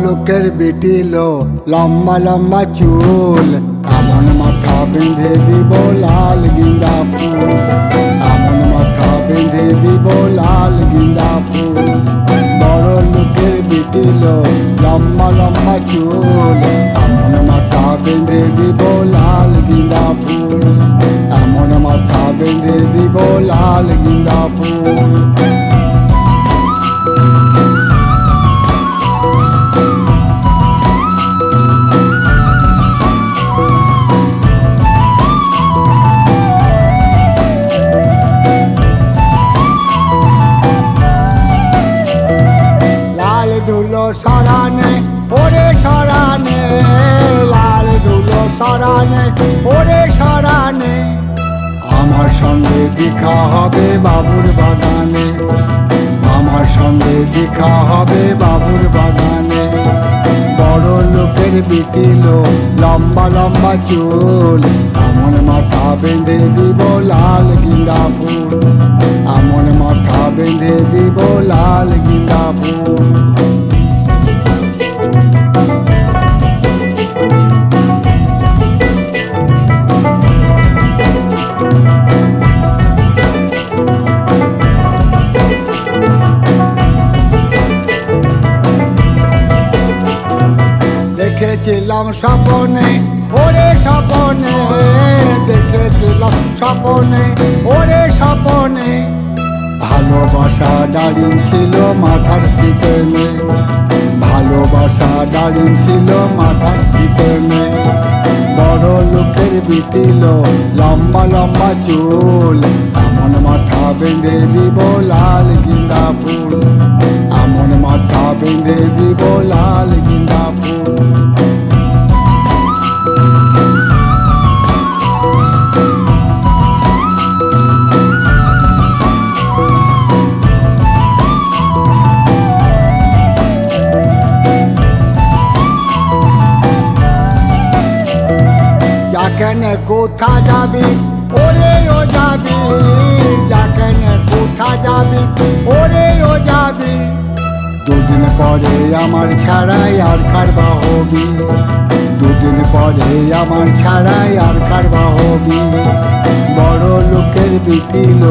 লোকের বিটিল লম্বা লম্বা চুল, এমন মাথা বেঁধে দিব লাল গিন্দা ফুল, এমন মাথা বেঁধে দিব লাল গিন্দা ফুল। বড় লোকের বিটিল লম্বা লম্বা চুল, এমন মাথা বেঁধে দিব লাল গিন্দা ফুল, এমন মাথা বেঁধে দিব লাল গিন্দা ফুল। ধুলো সরানে ওরে সরানে, লাল ধুলো সরানে ওরে সরানে, আমার সঙ্গে দেখা হবে বাবুর বাগানে, আমার সঙ্গে দেখা হবে বাবুর বাগানে। বড় লোকের বিটিল লম্বা লম্বা চুল, এমন মাথা বেঁধে দিব লাল গিন্দা ফুল, এমন মাথা বেঁধে দিব লাল গিন্দা ফুল। দেখেছিলাম স্বপনে ওরে স্বপনে, দেখেছিলাম স্বপনে ওরে স্বপনে, ভালোবাসা দাঁড়িয়ে ছিল মাথার শীতেনে, ভালোবাসা দাঁড়িয়ে ছিল মাথার শীতেনে। বড় লোকের বিটিল লম্বা লম্বা চুল, এমন মাথা বেঁধে দিব লাল গিন্দা ফুল, এমন মাথা বেঁধে দিব লাল গিন্দা ফুল। যাকেনে কোথা যাবি ওরে ও যাবি, যাকেনে কোথা যাবি ওরে ও যাবি, দুদিন পরে আমার ছাড়াই আর কারবা হবি, দুদিন পরে আমার ছাড়াই আর কারবা হবি। বড় লোকের বিটিল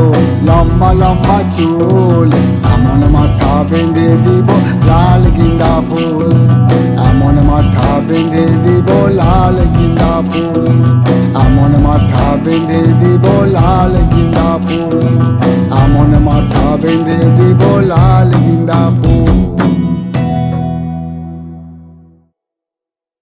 লম্বা লম্বা চুল, এমন মাথা বেঁধে দিব লাল গিন্দা ফুল, এমন মাথা বেঁধে দিব লাল গিন্দা ফুল, এমন মাথা বেঁধে দিব লাল গিন্দা ফুল, এমন মাথা বেঁধে দিব লাল গিন্দা ফুল।